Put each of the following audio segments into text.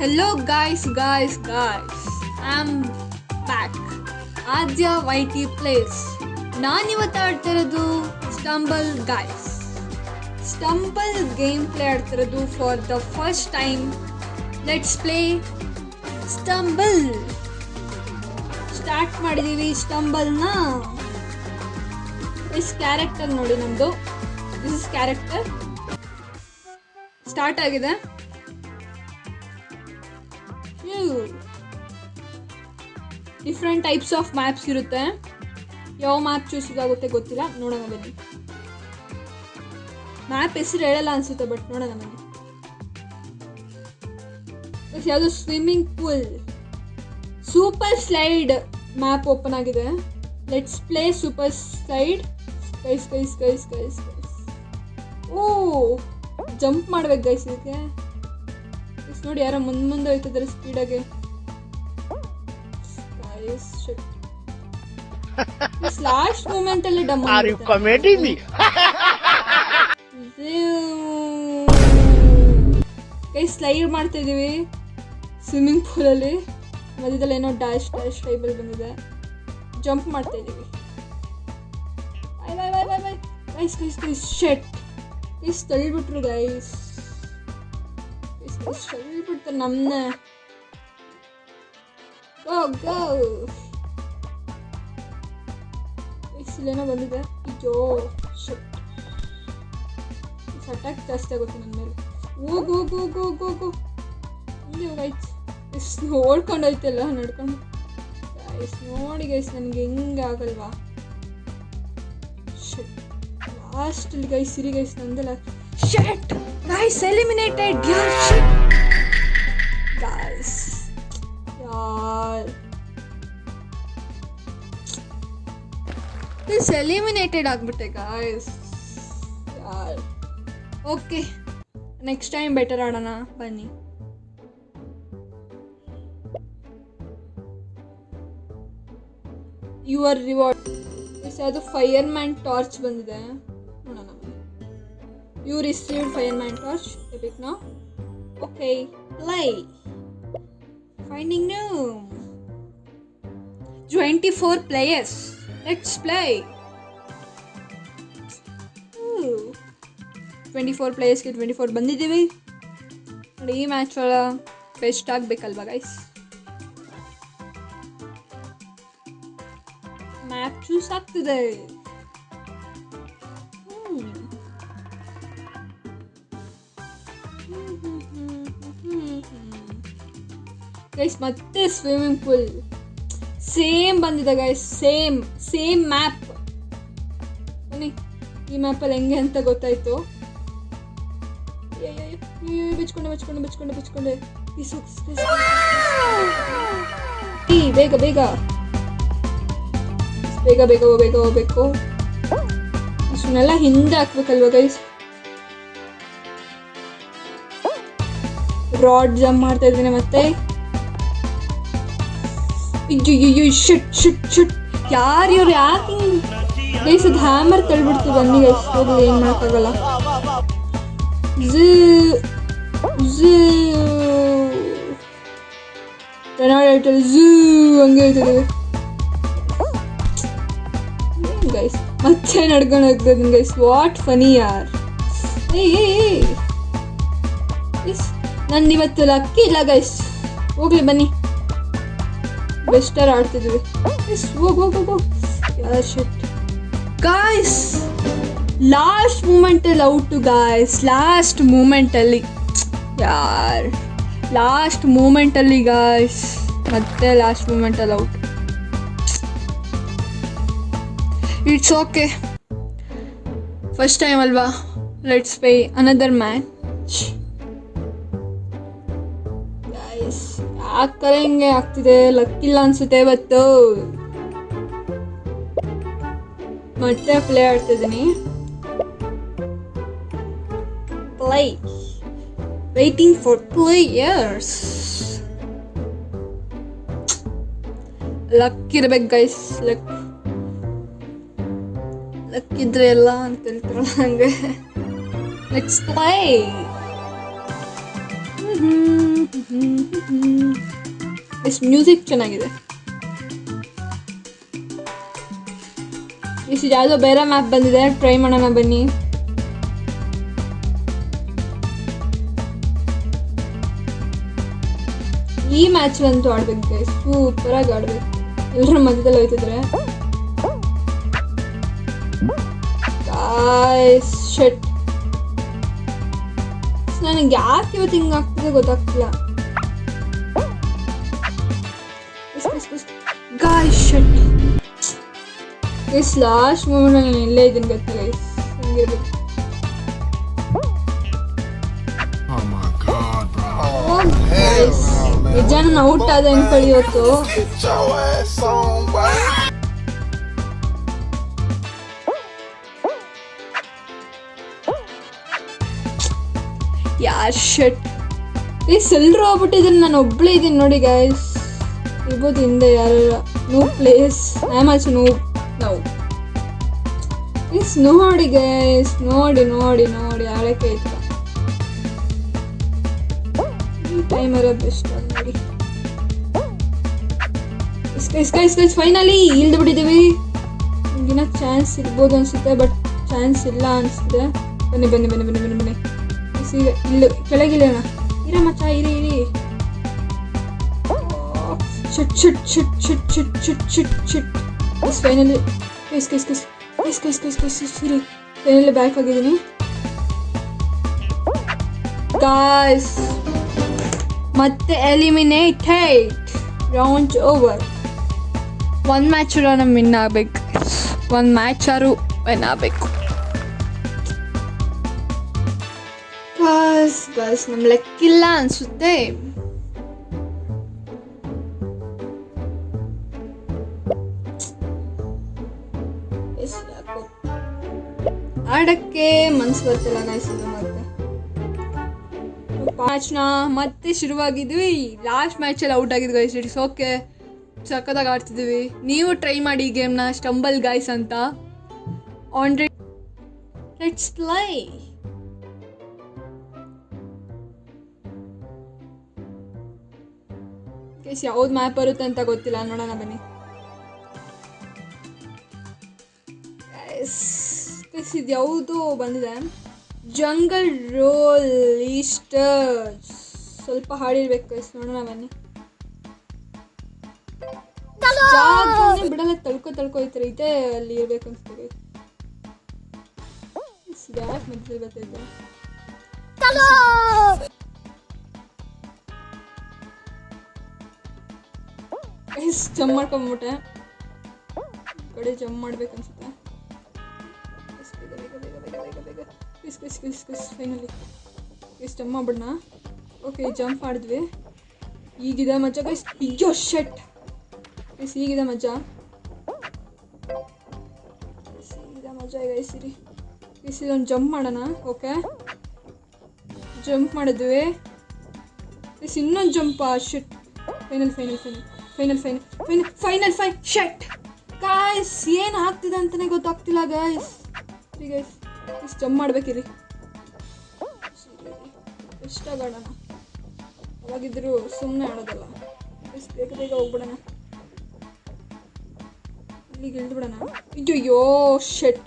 Hello guys. I'm back. Adya YT Plays. ನಾನಿವತ್ತು ಆಡ್ತಿರೋದು Stumble Guys. Stumble game play ಆಡ್ತಿರೋದು for the first time. Let's play Stumble. Start ಮಾಡಿದ್ದೀವಿ ಸ್ಟಂಬಲ್ನ. Is character ನೋಡಿ ನಮ್ಮದು. This is character. Start ಆಗಿದೆ. Different types of maps ಇರುತ್ತೆ. ಯಾವ ಮ್ಯಾಪ್ ಚೂಸ್ ಆಗುತ್ತೆ ಗೊತ್ತಿಲ್ಲ, ನೋಡೋಣ ಬನ್ನಿ. ಮ್ಯಾಪ್ ಹೆಸರು ಹೇಳಲ್ಲ ಅನ್ಸುತ್ತೆ, ಬಟ್ ನೋಡೋಣ ಬನ್ನಿ. ಯಾವುದು swimming pool, super slide map open ಆಗಿದೆ. Let's play super slide. Guys oh jump ಮಾಡ್ಬೇಕು ಗೈಸ್. ಇದಕ್ಕೆ ನೋಡಿ ಯಾರೋ ಮುಂದೆ ಹೋಯ್ತಿದ್ದಾರೆ ಸ್ಪೀಡಾಗೆ. ಲಾಸ್ಟ್ ಮೂಮೆಂಟ್ ಅಲ್ಲಿ ಡಮ್ ಕೈ ಸ್ಲೈಡ್ ಮಾಡ್ತಾ ಇದೀವಿ ಸ್ವಿಮ್ಮಿಂಗ್ ಪೂಲ್ ಅಲ್ಲಿ. ಮಧ್ಯದಲ್ಲಿ ಏನೋ ಡ್ಯಾಶ್ ಟೈಬಲ್ ಬಂದಿದೆ. ಜಂಪ್ ಮಾಡ್ತಾ ಇದೀವಿ. ಗೈಸ್ ಶೆಟ್ ಗೈಸ್ ತಳ್ಳಿಬಿಟ್ರು ಗೈಸ್. ತಳ್ಳಿಬಿಡ್ತಾರೆ ನಮ್ಮನ್ನ. ಗೋ ಇಲ್ಲೇನೋ ಬಂದಿದೆ. ಅಯ್ಯೋ ಶೆಟ್. ಅಟ್ಯಾಕ್ ಜಾಸ್ತಿ ಆಗುತ್ತೆ ನನ್ನ ಮೇಲೆ. ಹೋಗು ಗೈಸ್. ಓಡ್ಕೊಂಡು ಹೋಯ್ತಲ್ಲ ನಡ್ಕೊಂಡು. ಗೈಸ್ ನೋಡಿ ಗೈಸ್, ನನಗೆ ಹೆಂಗೆ ಆಗಲ್ವಾ. ಶೆಟ್ ಲಾಸ್ಟಲ್ಲಿ ಗೈಸ್ ಸಿರಿ ಗೈಸ್ ನಂದಲ್ಲ. Shit guys eliminated. ಗೈಸ್ ಯಾರ್ ದಿಸ್ ಎಲಿಮಿನೇಟೆಡ್ ಆಗ್ಬಿಟ್ಟೆ ಗೈಸ್ ಯಾರ್. ಓಕೆ ನೆಕ್ಸ್ಟ್ ಟೈಮ್ ಬೆಟರ್ ಆಡೋಣ ಬನ್ನಿ. ಯುವರ್ ರಿವಾರ್ಡ್ ಅದು ಫೈರ್ ಮ್ಯಾನ್ ಟಾರ್ಚ್ ಬಂದಿದೆ. ನೋಡೋಣ. You received fireman torch. Epic ನಾ. Okay play. Finding new 24 players. Let's play. 24 ಪ್ಲೇಯರ್ಸ್ಗೆ 24 ಬಂದಿದ್ದೀವಿ. ನೋಡಿ ಈ ಮ್ಯಾಚ್ ಒಳ ಬೆಸ್ಟ್ ಆಗಬೇಕಲ್ವಾ ಗೈಸ್. ಮ್ಯಾಪ್ ಚೂಸ್ ಆಗ್ತಿದೆ. ಗೈಸ್ ಮತ್ತೆ ಸ್ವಿಮ್ಮಿಂಗ್ ಪೂಲ್ ಸೇಮ್ ಬಂದಿದೆ ಗೈಸ್. Same map. ಬನ್ನಿ ಈ ಮ್ಯಾಪಲ್ಲಿ ಹೆಂಗೆ ಅಂತ ಗೊತ್ತಾಯ್ತು. ಬಿಚ್ಕೊಂಡೆ ಬೇಗ ಹೋಗ್ಬೇಕು. ಅಷ್ಟನ್ನೆಲ್ಲ ಹಿಂದೆ ಹಾಕ್ಬೇಕಲ್ವ ಗೈಸ್. ರಾಡ್ ಜಂಪ್ ಮಾಡ್ತಾ ಇದ್ದೀನಿ ಮತ್ತೆ. ಶಿಟ್ ಯಾರು ಇವ್ರು ಯಾಕೆ ಗೈಸ್? ಅದು ಹ್ಯಾಮರ್ ತಳ್ಬಿಡ್ತು. ಬನ್ನಿ ಗೈಸ್ ಹೋಗಿ, ಏನು ಮಾಡೋಕ್ಕಾಗಲ್ಲ. ಹಂಗೆ ಹೋಯ್ತದೆ ಗೈಸ್. ಮತ್ತೆ ನಡ್ಕೊಂಡು ಹೋಗ್ತದೆ ಗೈಸ್. ವಾಟ್ ಫನಿ ಯಾರ್. ನಂದಿವತ್ತು ಲಕ್ಕಿ ಇಲ್ಲ ಗೈಸ್. ಹೋಗ್ಲಿ ಬನ್ನಿ, ಬೆಸ್ಟರ್ ಆಡ್ತಿದ್ವಿ. ಹೋಗು ಗಾಯ್ಸ್. ಲಾಸ್ಟ್ ಮೂಮೆಂಟಲ್ಲಿ ಔಟು ಗಾಯ್ಸ್. ಲಾಸ್ಟ್ ಮೂಮೆಂಟಲ್ಲಿ ಯಾರ್. ಲಾಸ್ಟ್ ಮೂಮೆಂಟಲ್ಲಿ ಗಾಯ್ಸ್. ಮತ್ತೆ ಲಾಸ್ಟ್ ಮೂಮೆಂಟಲ್ಲಿ out. It's okay, first time ಅಲ್ವಾ. Let's play another match. ಯಾಕರೆ ಹಿಂಗೆ ಆಗ್ತಿದೆ, ಲಕ್ಕಿಲ್ಲ ಅನ್ಸುತ್ತೆ ಇವತ್ತು. ಮತ್ತೆ ಪ್ಲೇ ಆಡ್ತಿದ್ದೀನಿ. Play waiting for players. Luck ಇರ್ಬೇಕು ಗೈಸ್. ಲಕ್ ಇದ್ರೆ ಎಲ್ಲ ಅಂತ ಹೇಳ್ತಾರಲ್ಲ ಹಂಗೆ. Let's play. ಎಷ್ಟು ಮ್ಯೂಸಿಕ್ ಚೆನ್ನಾಗಿದೆ. ಇಷ್ಟು ಯಾವುದೋ ಬೇರೆ ಮ್ಯಾಪ್ ಬಂದಿದೆ, ಟ್ರೈ ಮಾಡೋಣ ಬನ್ನಿ. ಈ ಮ್ಯಾಚ್ ಅಂತೂ ಆಡ್ಬೇಕು ಗೈಸ್, ಸೂಪರಾಗಿ ಆಡ್ಬೇಕು. ಎಲ್ಲರ ಮಧ್ಯದಲ್ಲಿ ಹೋಯ್ತಿದ್ರೆ ಶಟ್. ನನಗೆ ಯಾಕೆ ಇವತ್ತು ಹಿಂಗೆ ಆಗ್ತದೆ ಗೊತ್ತಾಗ್ತಿಲ್ಲ. Guys shut guys, last moment ನಾನು ಇಲ್ಲೇ ಇದ್ದೀನಿ ಗೊತ್ತಾ ಗೈಸ್, ಹಂಗಿರ್ಬೇಕು. ನಿಜ ನಾನು ಔಟ್ ಆದ ಅನ್ಕೊಳ್ಳಿ ಇವತ್ತು. ಯಾರ್ ಶಟ್ ಗೈಸ್, ಎಲ್ಲರೂ ಹೋಗ್ಬಿಟ್ಟಿದ್ದೀನಿ, ನಾನು ಒಬ್ಬಳೇ ಇದ್ದೀನಿ ನೋಡಿ ಗೈಸ್. ಇರ್ಬೋದು ಹಿಂದೆ ಯಾರ no place, I am also no ನಾವು ಗೈಸ್. ನೋಡಿ ಗೈಸ್, ನೋಡಿ ನೋಡಿ ನೋಡಿ ಆಳಕ್ಕೆ ಐತ ಟೈಮರ ಬೆಸ್ಟ್ ನೋಡಿ. ಗೈಸ್ ಫೈನಲಿ ಇಳ್ದು ಬಿಟ್ಟಿದ್ದೀವಿ. ಈಗಿನ ಚಾನ್ಸ್ ಇರ್ಬೋದು ಅನ್ಸುತ್ತೆ, ಬಟ್ ಚಾನ್ಸ್ ಇಲ್ಲ ಅನ್ಸುತ್ತೆ. ಬನ್ನಿ ಬನ್ನಿ ಬನ್ನಿ ಬನ್ನಿ ಬನ್ನಿ ಬನ್ನಿ ಈಗ ಇಲ್ಲ ಕೆಳಗಿಲ್ಲೋಣ. ಇರ ಮಚ್ಚ ಇರಿ ಇರಿ. Shut shut shut shut shut shut shut shut guys finally guys guys guys guys guys guys guys ಇರಿ, ಫೈನಲಿ ಬ್ಯಾಕ್ ಆಗಿದ್ದೀನಿ ಗಾಯ್ಸ್. ಮತ್ತೆ ಎಲಿಮಿನೇಟೆಡ್, ರೌಂಡ್ ಓವರ್. ಒಂದು ಮ್ಯಾಚ್ ನಮ್ಮ ವಿನ್ ಆಗಬೇಕು, ಒಂದು ಮ್ಯಾಚ್ ಆರು ವಿನ್ ಆಗಬೇಕು. ಬಸ್ ನಮ್ಮ ಲೆಕ್ಕಿಲ್ಲ ಅನ್ಸುತ್ತೆ. ಆಡಕ್ಕೆ ಮನ್ಸು ಬರ್ತಿಲ್ಲ ಅನಿಸಿದ್ದು. ಮತ್ತೆ ಮ್ಯಾಚ್ನ ಮತ್ತೆ ಶುರುವಾಗಿದ್ವಿ. ಲಾಸ್ಟ್ ಮ್ಯಾಚಲ್ಲಿ ಔಟ್ ಆಗಿದ್ವಿ ಗೈಸ್. ಇಟ್ಸ್ ಓಕೆ, ಸಕ್ಕತ್ತಾಗಿ ಆಡ್ತಿದ್ವಿ. ನೀವು ಟ್ರೈ ಮಾಡಿ ಈ ಗೇಮ್ನ, ಸ್ಟಂಬಲ್ ಗೈಸ್ ಅಂತ. Already let's play. ಗೈಸ್ ಯಾವ್ದು ಮ್ಯಾಪ್ ಬರುತ್ತೆ ಅಂತ ಗೊತ್ತಿಲ್ಲ, ನೋಡೋಣ ಬನ್ನಿ ಗೈಸ್. ಇದು ಯಾವುದು ಬಂದಿದೆ, ಜಂಗಲ್ ರೋಲ್ ಈಸ್ಟರ್ಸ್. ಸ್ವಲ್ಪ ಹಾಡಿರ್ಬೇಕು ಗೈಸ್, ನೋಡೋಣ ಬನ್ನಿ. ಜಾಗನೇ ಬಿಡಲ್ಲ, ತಳ್ಕೊ ಐತಾರೆ. ಇದೆ ಅಲ್ಲಿ ಇರ್ಬೇಕು ಅನ್ಸ್ತದೆ. ಯಾಕೆ ಮಧ್ಯದಲ್ಲಿ ಬರ್ತೈತೆ ಗೈಸ್. ಜಂಪ್ ಮಾಡ್ಕೊಂಬಿಟ್ಟೆ, ಕಡೆ ಜಂಪ್ ಮಾಡ್ಬೇಕು ಅನ್ಸುತ್ತೆ. ಫೈನಲಿ ಗೈಸ್ ಜಂಪ್ ಮಾಡ್ಬಿಡೋಣ. ಓಕೆ ಜಂಪ್ ಮಾಡಿದ್ವಿ. ಈಗಿದೆ ಮಜಾ ಗೈಸ್. ಅಯ್ಯೋ ಶಟ್ ಗೈಸ್, ಈಗಿದೆ ಮಜಾ, ಈಗಿದೆ ಮಜಾ ಗೈಸ್. ಇರಿ ಗೈಸ್, ಇದೊಂದು ಜಂಪ್ ಮಾಡೋಣ. ಓಕೆ ಜಂಪ್ ಮಾಡಿದ್ವಿ ಗೈಸ್. ಇನ್ನೊಂದು jump. Shut final final final final final final final fine shut guys. ಏನು ಆಗ್ತಿದೆ ಅಂತಲೇ ಗೊತ್ತಾಗ್ತಿಲ್ಲ ಗೈಸ್. ಗೈಸ್ ಇಷ್ಟು ಜಂಪ್ ಮಾಡ್ಬೇಕಿರಿ, ಎಷ್ಟಾಗೋಣ. ಅವಾಗಿದ್ದರೂ ಸುಮ್ಮನೆ ಆಡೋದಲ್ಲ. ಎಷ್ಟು ಬೇಗ ಬೇಗ ಹೋಗ್ಬಿಡೋಣ, ಇಲ್ಲಿಗೆ ಇಳಿದ್ಬಿಡೋಣ. ಅಯ್ಯೋ ಶಟ್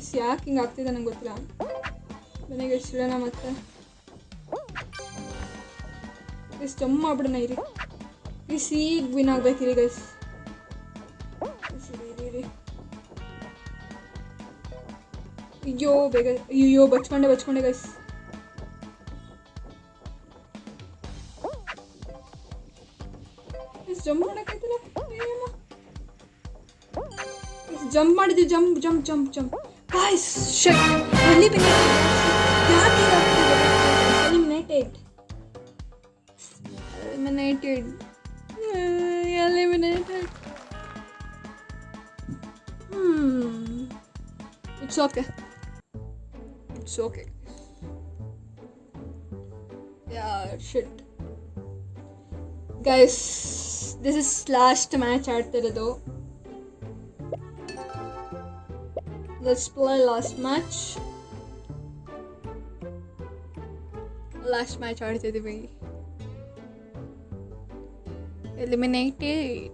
ಇಸ್, ಯಾಕೆ ಹಿಂಗೆ ಆಗ್ತಿದೆ ನಂಗೆ ಗೊತ್ತಿಲ್ಲ. ಮನೆಗೆ ಎಷ್ಟು ಇಡೋಣ ಮತ್ತೆ. ಎಷ್ಟು ಜಂಪ್ ಮಾಡ್ಬಿಡೋಣ ಇರಿ. ಇಸ್ ಈಗ ವಿನ್ ಆಗ್ಬೇಕಿರಿ ಗೈಸ್. ಇರಿ ಅಯ್ಯೋ ಬೇಗ, ಅಯ್ಯೋ ಬಚ್ಕೊಂಡೆ ಗೈಸ್. ಜಂಪ್ ಮಾಡೋಕ್ಕಾಯ್ತಿಲ್ಲ, ಜಂಪ್ ಮಾಡಿದ್ವಿ. Jump jump jump jump guys. Shut eliminated eliminated eliminated. It's okay. It's okay. Yeah, shit. Guys, this is last match ಆಡ್ತಿರೋದು. Let's play last match. Last match ಆಡ್ತಿದ್ದೀವಿ. eliminated.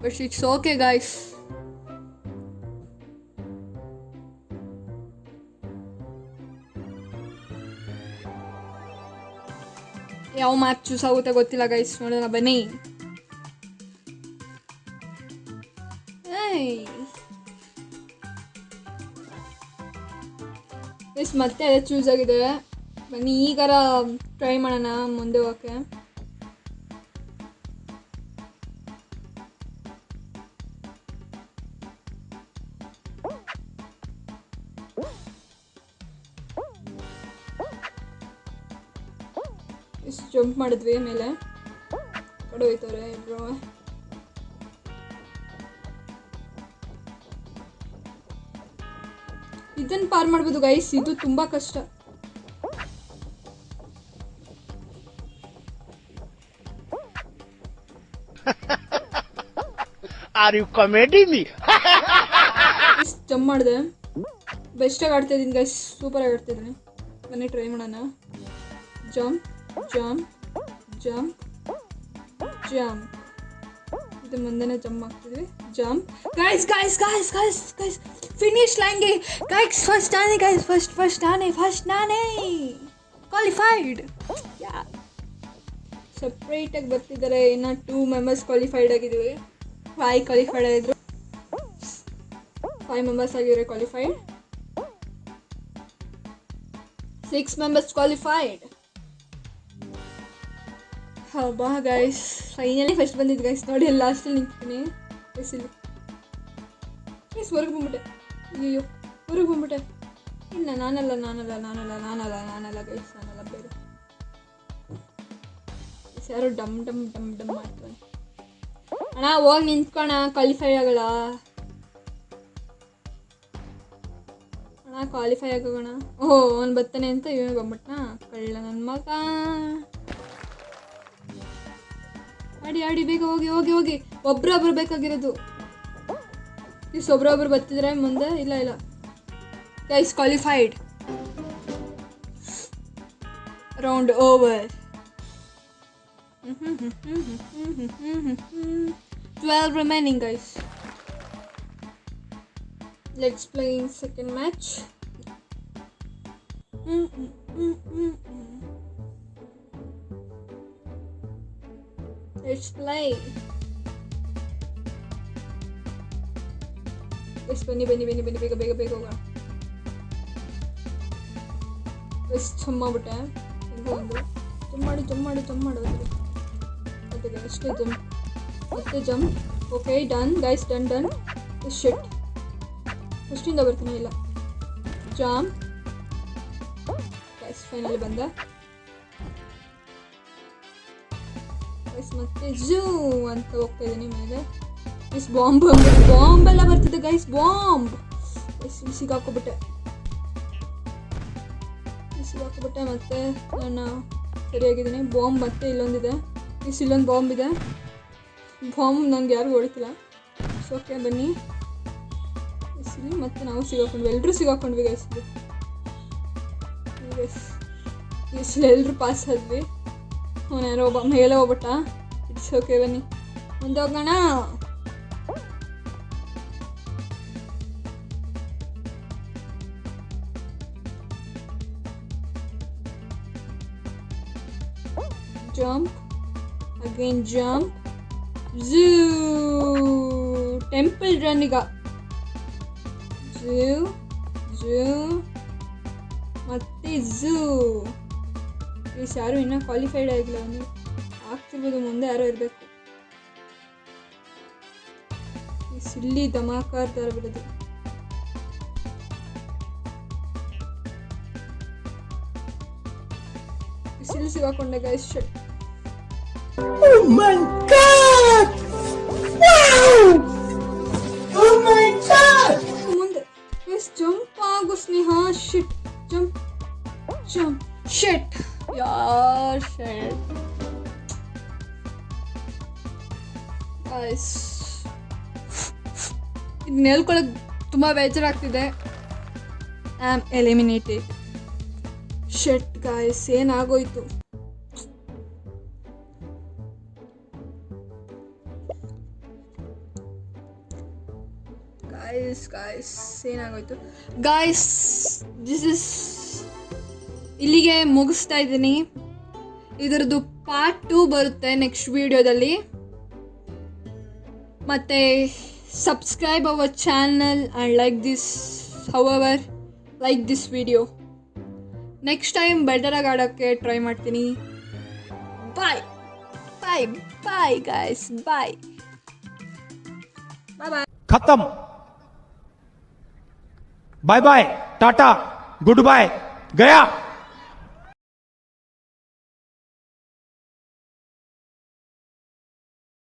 But it's okay, guys. ಯಾವ map choose ಆಗುತ್ತೆ ಗೊತ್ತಿಲ್ಲ guys, ನೋಡೋಣ ಬನ್ನಿ. Guys ಮತ್ತೆ ಅದೇ choose ಆಗಿದೆ. ಬನ್ನಿ ಈಗಾರ try ಮಾಡೋಣ ಮುಂದೆ ಹೋಗೋಕ್ಕೆ. ಇಷ್ಟು ಜಂಪ್ ಮಾಡಿದ್ವಿ ಮೇಲೆ ಕಡೆ ಹೋಯ್ತವ್ರೆ ಎಲ್ಲರೂ. ಇದನ್ನು ಪಾರ್ ಮಾಡ್ಬೋದು ಗೈಸ್, ಇದು ತುಂಬಾ ಕಷ್ಟ. Are you comedy me? Jump ಮಾಡಿದೆ, ಬೆಸ್ಟಾಗಿ ಆಡ್ತಾ ಇದ್ದೀನಿ ಗೈಸ್, ಸೂಪರ್ ಆಗಿ ಆಡ್ತಾ ಇದ್ದೀನಿ. ಬನ್ನಿ ಟ್ರೈ ಮಾಡೋಣ. ಜಂಪ್ ಜಂಪ್ ಜಂಪ್ ಜಂಪ್, ಇದು ಮುಂದೆನೇ ಜಂಪ್ ಮಾಡ್ತಿದ್ವಿ. Jump guys guys guys guys guys finish ಲೈನ್ಗೆ ಗೈಸ್. ಫಸ್ಟ್ ನಾನೇ ಗೈಸ್, ಫಸ್ಟ್ ನಾನೇ ಕ್ವಾಲಿಫೈಡ್. ಸಪ್ರೇಟಾಗಿ ಬರ್ತಿದ್ದಾರೆ. ಇನ್ನು 2 ಮೆಂಬರ್ಸ್ ಕ್ವಾಲಿಫೈಡ್ ಆಗಿದ್ದೀವಿ. 5 ಕ್ವಾಲಿಫೈಡ್ ಆಗಿದ್ರು, 5 ಮೆಂಬರ್ಸ್ ಆಗಿದ್ರೆ ಕ್ವಾಲಿಫೈಡ್, 6 ಮೆಂಬರ್ಸ್ ಕ್ವಾಲಿಫೈಡ್. ಹಬ್ಬ ಗೈಸ್, ಫೈನಲಿ ಫಸ್ಟ್ ಬಂದಿದ್ದು ಗೈಸ್. ನೋಡಿ ಅಲ್ಲಿ ಲಾಸ್ಟಲ್ಲಿ ನಿಂತೀನಿ ಬಸ್ಸಲ್ಲಿ. ಗೈಸ್ ಹೊರಗೆ ಬಂದ್ಬಿಟ್ಟೆ, ಅಯ್ಯೋ ಹೊರಗೆ ಬಂದ್ಬಿಟ್ಟೆ. ಇಲ್ಲ ನಾನಲ್ಲ ಗೈಸ್, ನಾನಲ್ಲ ಬೇರೆ ಯಾರು ಡಮ್ ಡಮ್ ಡಮ್ ಡಮ್ ಮಾಡ್ತಾನೆ. ಅಣ್ಣ ಹೋಗಿ ನಿಂತ್ಕೋಣ, ಕ್ವಾಲಿಫೈ ಆಗಲ್ಲ ಅಣ್ಣ, ಕ್ವಾಲಿಫೈ ಆಗೋಣ. ಓಹೋ ಅವ್ನು ಬರ್ತಾನೆ ಅಂತ ಇವನು ಬಂದ್ಬಿಟ್ನಾ, ಕಳ್ಳ ನನ್ನ ಮಗ. ಆಡಿ ಬೇಗ ಹೋಗಿ. ಒಬ್ರು ಬೇಕಾಗಿರೋದು. ಇಷ್ಟು ಒಬ್ರು ಬರ್ತಿದ್ರೆ ಮುಂದೆ. ಇಲ್ಲ guys qualified. Round over. 12 remaining guys. Let's play in second match. Let's play. Guys ಬನ್ನಿ ಬೇಗ ಹೋಗೋಣ. ಗೈಸ್ ಜಂಪ್ ಮಾಡ್ಬಿಟ್ಟೆ. ಜಂಪ್ ಮಾಡೋದು ಅಷ್ಟೇ. ಮತ್ತೆ jump. Okay done guys, done. Shit, ಫಸ್ಟಿಂದ ಬರ್ತೀನಿ. ಇಲ್ಲ ಜಂಪ್ ಗೈಸ್, ಫೈನಲಿ ಬಂದೆ ಗೈಸ್. ಮತ್ತೆ ಝೂ ಅಂತ ಹೋಗ್ತಾ ಇದ್ದೀನಿ ಮೇಲೆ. ಗೈಸ್ ಬಾಂಬೆಲ್ಲ ಬರ್ತಿದೆ ಗೈಸ್, ಬಾಂಬ್ ಗೈಸ್. ಸಿಗಾಕೋಬಿಟ್ಟೆ. ಮತ್ತೆ ನಾನು ಸರಿಯಾಗಿದ್ದೀನಿ. ಬಾಂಬ್ ಮತ್ತೆ ಇಲ್ಲೊಂದಿದೆ, ಇಲ್ಲೊಂದು ಬಾಂಬ್ ಇದೆ. ಬಾಂಬ್ ನಂಗೆ ಯಾರು ಹೊಡಿತಿಲ್ಲ. ಓಕೆ ಬನ್ನಿ. ಇಲ್ಲಿ ಮತ್ತೆ ನಾವು ಸಿಗಾಕೊಂಡ್ವಿ, ಎಲ್ಲರೂ ಸಿಗಾಕೊಂಡ್ವಿ ಗೈಸ್. ಎಲ್ಲರೂ ಪಾಸ್ ಆದ್ವಿ. ಅವನು ಯಾರೋ ಒಬ್ಬ ಮೇಲೆ ಹೋಗ್ಬಿಟ್ಟ. ಇಟ್ಸ್ ಓಕೆ ಬನ್ನಿ ಮುಂದೆ ಹೋಗೋಣ. Jump again, jump. Zoo temple run iga. Zoo ಮತ್ತೆ zoo. ಗೈಸ್ ಯಾರು ಇನ್ನೂ ಕ್ವಾಲಿಫೈಡ್ ಆಗಿಲ್ಲ, ಅವನು ಆಗ್ತಿರ್ಬೋದು. ಮುಂದೆ ಯಾರೋ ಇರಬೇಕು. ಇಲ್ಲಿ ಧಮಾಕಾರ್ ಥರ ಬಿಡೋದು. ಇಲ್ಲಿ ಸಿಗಾಕೊಂಡೆ guys. Shit. Oh my god! Wow! Oh my god! ಮುಂದೆ ಗೈಸ್ ಜಂಪ್ ಆಗು ಸ್ನೇಹ. ಶಿಟ್, ಜಂಪ್ ಶಿಟ್ ಯಾರ್ ಶಿಟ್ ಗೈಸ್. ಇದು ನೆಲ್ಕೊಳಕ್ಕೆ ತುಂಬ ಬೇಜಾರಾಗ್ತಿದೆ. I am eliminated. Shit guys, ಏನಾಗೋಯ್ತು? ಗಾಯ್ಸ್ ಏನಾಗೋಯ್ತು ಗಾಯ್ಸ್ ದಿಸ್ ಇಸ್ ಇಲ್ಲಿಗೆ ಮುಗಿಸ್ತಾ ಇದ್ದೀನಿ. ಇದರದ್ದು ಪಾರ್ಟ್ 2 ಬರುತ್ತೆ ನೆಕ್ಸ್ಟ್ ವಿಡಿಯೋದಲ್ಲಿ. ಮತ್ತು subscribe our channel and like this video. Next time ಬೆಟರಾಗಿ ಆಡೋಕ್ಕೆ ಟ್ರೈ ಮಾಡ್ತೀನಿ. Bye bye bye guys, bye bye bye. खत्म. Bye bye, tata, goodbye, गया.